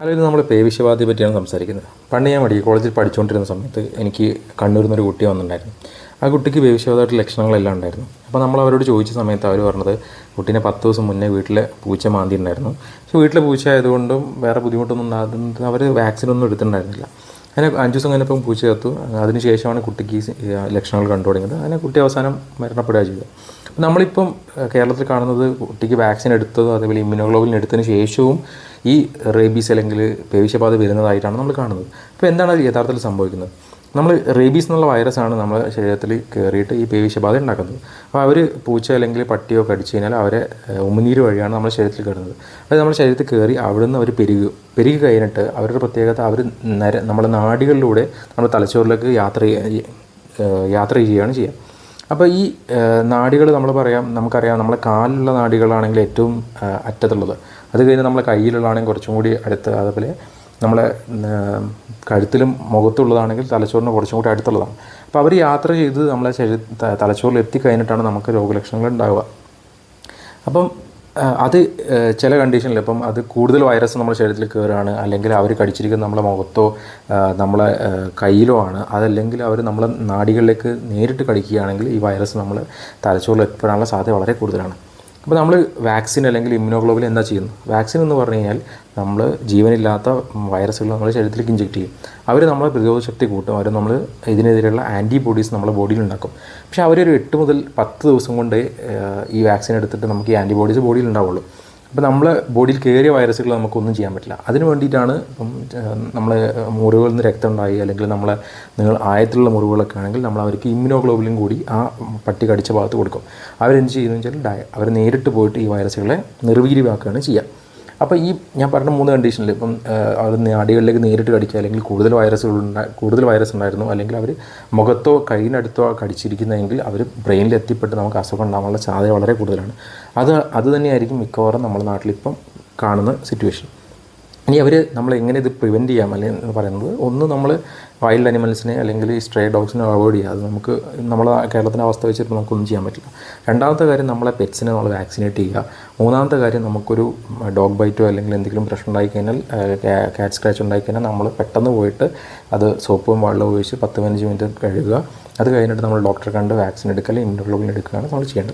അല്ലെങ്കിൽ നമ്മൾ പേവിഷബാധയെ പറ്റിയാണ് സംസാരിക്കുന്നത്. പണ്ട് ഞാൻ മെഡിക്കൽ കോളേജിൽ പഠിച്ചുകൊണ്ടിരുന്ന സമയത്ത് എനിക്ക് കണ്ണൂരിൽ നിന്നൊരു കുട്ടി വന്നിട്ടുണ്ടായിരുന്നു. ആ കുട്ടിക്ക് പേവിഷബാധയായിട്ട് ലക്ഷണങ്ങളെല്ലാം ഉണ്ടായിരുന്നു. അപ്പോൾ നമ്മൾ അവരോട് ചോദിച്ച സമയത്ത് അവർ പറഞ്ഞത് കുട്ടീനെ 10 ദിവസം മുന്നേ വീട്ടിലെ പൂച്ച മാന്തിയിട്ടുണ്ടായിരുന്നു. പക്ഷേ വീട്ടിലെ പൂച്ച ആയതുകൊണ്ടും വേറെ ബുദ്ധിമുട്ടൊന്നും ഉണ്ടാകുന്നത് അവർ വാക്സിനൊന്നും എടുത്തിട്ടുണ്ടായിരുന്നില്ല. അങ്ങനെ 5 ദിവസം കഴിഞ്ഞപ്പം പൂച്ച ചത്തു. അതിനുശേഷമാണ് കുട്ടിക്ക് ഈ ലക്ഷണങ്ങൾ കണ്ടു തുടങ്ങിയത്. അങ്ങനെ കുട്ടി അവസാനം മരണപ്പെടുക ചെയ്തത്. അപ്പോൾ നമ്മളിപ്പം കേരളത്തിൽ കാണുന്നത് കുട്ടിക്ക് വാക്സിൻ എടുത്തതും അതേപോലെ ഇമ്മ്യൂണോഗ്ലോബുലിൻ എടുത്തതിന് ശേഷവും ഈ റേബീസ് അല്ലെങ്കിൽ പേവിഷബാധ വരുന്നതായിട്ടാണ് നമ്മൾ കാണുന്നത്. അപ്പോൾ എന്താണ് അത് യഥാർത്ഥത്തിൽ സംഭവിക്കുന്നത്? നമ്മൾ റേബീസ് എന്നുള്ള വൈറസാണ് നമ്മുടെ ശരീരത്തിൽ കയറിയിട്ട് ഈ പേവിഷബാധ ഉണ്ടാക്കുന്നത്. അപ്പോൾ അവർ പൂച്ച അല്ലെങ്കിൽ പട്ടിയോ കടിച്ചു കഴിഞ്ഞാൽ അവരെ ഉമിനീര് വഴിയാണ് നമ്മുടെ ശരീരത്തിൽ കയറുന്നത്. അത് നമ്മുടെ ശരീരത്തിൽ കയറി അവിടെ നിന്ന് അവർ പെരുകി കഴിഞ്ഞിട്ട് അവരുടെ പ്രത്യേകത അവർ നമ്മുടെ നാഡികളിലൂടെ നമ്മുടെ തലച്ചോറിലേക്ക് യാത്ര ചെയ്യുകയാണ് ചെയ്യുക. അപ്പോൾ ഈ നാഡികൾ നമുക്കറിയാം നമ്മളെ കാലിലുള്ള നാഡികളാണെങ്കിൽ ഏറ്റവും അറ്റത്തുള്ളത്. അത് കഴിഞ്ഞ് നമ്മളെ കയ്യിലുള്ളതാണെങ്കിൽ കുറച്ചും കൂടി അടുത്ത്, അതുപോലെ നമ്മളെ കഴുത്തിലും മുഖത്തുള്ളതാണെങ്കിൽ തലച്ചോറിന് കുറച്ചും കൂടി അടുത്തുള്ളതാണ്. അപ്പോൾ അവർ യാത്ര ചെയ്ത് നമ്മളെ തലച്ചോറിൽ എത്തിക്കഴിഞ്ഞിട്ടാണ് നമുക്ക് രോഗലക്ഷണങ്ങൾ ഉണ്ടാവുക. അപ്പം അത് ചില കണ്ടീഷനിൽ ഇപ്പം അത് കൂടുതൽ വൈറസ് നമ്മുടെ ശരീരത്തിൽ കയറുകയാണ്, അല്ലെങ്കിൽ അവർ കടിച്ചിരിക്കുന്നത് നമ്മളെ മുഖത്തോ നമ്മളെ കയ്യിലോ ആണ്, അതല്ലെങ്കിൽ അവർ നമ്മളെ നാഡികളിലേക്ക് നേരിട്ട് കടിക്കുകയാണെങ്കിൽ ഈ വൈറസ് നമ്മൾ തലച്ചോറിൽ എത്തിപ്പെടാനുള്ള സാധ്യത വളരെ കൂടുതലാണ്. അപ്പോൾ നമ്മൾ വാക്സിൻ അല്ലെങ്കിൽ ഇമ്മ്യൂണോഗ്ലോബുലിൻ എന്താ ചെയ്യുന്നത്? വാക്സിൻ എന്ന് പറഞ്ഞു കഴിഞ്ഞാൽ നമ്മൾ ജീവനില്ലാത്ത വൈറസുകൾ നമ്മുടെ ശരീരത്തിലേക്ക് ഇഞ്ചെക്ട് ചെയ്യും. അവർ നമ്മളെ പ്രതിരോധ ശക്തി കൂട്ടും. അവർ നമ്മൾ ഇതിനെതിരെയുള്ള ആൻറ്റിബോഡീസ് നമ്മുടെ ബോഡിയിൽ ഉണ്ടാക്കും. പക്ഷേ അവരൊരു 8 മുതൽ 10 ദിവസം കൊണ്ട് ഈ വാക്സിൻ എടുത്തിട്ട് നമുക്ക് ഈ ആൻറ്റിബോഡീസ് ബോഡിയിൽ ഉണ്ടാവുള്ളൂ. അപ്പോൾ നമ്മളെ ബോഡിയിൽ കയറിയ വൈറസുകൾ നമുക്കൊന്നും ചെയ്യാൻ പറ്റില്ല. അതിന് വേണ്ടിയിട്ടാണ് ഇപ്പം നമ്മൾ മുറിവുകളിൽ നിന്ന് രക്തം ഉണ്ടായി അല്ലെങ്കിൽ നിങ്ങൾ ആയത്തിലുള്ള മുറിവുകളൊക്കെ ആണെങ്കിൽ നമ്മൾ അവർക്ക് ഇമ്മ്യൂണോഗ്ലോബുലിൻ കൂടി ആ പട്ടി കടിച്ച ഭാഗത്ത് കൊടുക്കും. അവരെന്ത് ചെയ്യുന്നത് വെച്ചാൽ അവർ നേരിട്ട് പോയിട്ട് ഈ വൈറസുകളെ നിർവീര്യമാക്കുകയാണ് ചെയ്യുക. അപ്പോൾ ഈ ഞാൻ പറഞ്ഞ 3 കണ്ടീഷനിൽ ഇപ്പം അത് നാഡികളിലേക്ക് നേരിട്ട് കടിക്കുക, അല്ലെങ്കിൽ കൂടുതൽ വൈറസ് ഉണ്ടായിരുന്നു, അല്ലെങ്കിൽ അവർ മുഖത്തോ കൈയിനടുത്തോ കടിച്ചിരിക്കുന്നതെങ്കിൽ അവർ ബ്രെയിനിൽ എത്തിപ്പെട്ട് നമുക്ക് അസുഖം ഉണ്ടാകാനുള്ള സാധ്യത വളരെ കൂടുതലാണ്. അത് തന്നെയായിരിക്കും മിക്കവാറും നമ്മുടെ നാട്ടിലിപ്പം കാണുന്ന സിറ്റുവേഷൻ. ഇനി നമ്മൾ എങ്ങനെ ഇത് പ്രിവെൻറ്റ് ചെയ്യാം അല്ലെങ്കിൽ പറയുന്നത്, ഒന്ന് നമ്മൾ വൈൽഡ് അനിമൽസിനെ അല്ലെങ്കിൽ ഈ സ്ട്രേ ഡോഗ്സിനെ അവോയ്ഡ് ചെയ്യുക. അത് നമുക്ക് നമ്മളെ കേരളത്തിൻ്റെ അവസ്ഥ വെച്ചിട്ട് നമുക്കൊന്നും ചെയ്യാൻ പറ്റില്ല. രണ്ടാമത്തെ കാര്യം, നമ്മളെ പെറ്റ്സിനെ നമ്മൾ വാക്സിനേറ്റ് ചെയ്യുക. മൂന്നാമത്തെ കാര്യം, നമുക്കൊരു ഡോഗ് ബൈറ്റോ അല്ലെങ്കിൽ എന്തെങ്കിലും പ്രശ്നം ഉണ്ടായിക്കഴിഞ്ഞാൽ, കാറ്റ് സ്ക്രാച്ച് ഉണ്ടായിക്കഴിഞ്ഞാൽ നമ്മൾ പെട്ടെന്ന് പോയിട്ട് അത് സോപ്പും വെള്ളവും ഉപയോഗിച്ച് 10-15 മിനിറ്റ് കഴുകുക. അത് കഴിഞ്ഞിട്ട് നമ്മൾ ഡോക്ടറെ കണ്ട് വാക്സിൻ എടുക്കുക അല്ലെങ്കിൽ ഇമ്മ്യൂണോഗ്ലോബുലിൻ എടുക്കുകയാണ് നമ്മൾ ചെയ്യേണ്ടത്.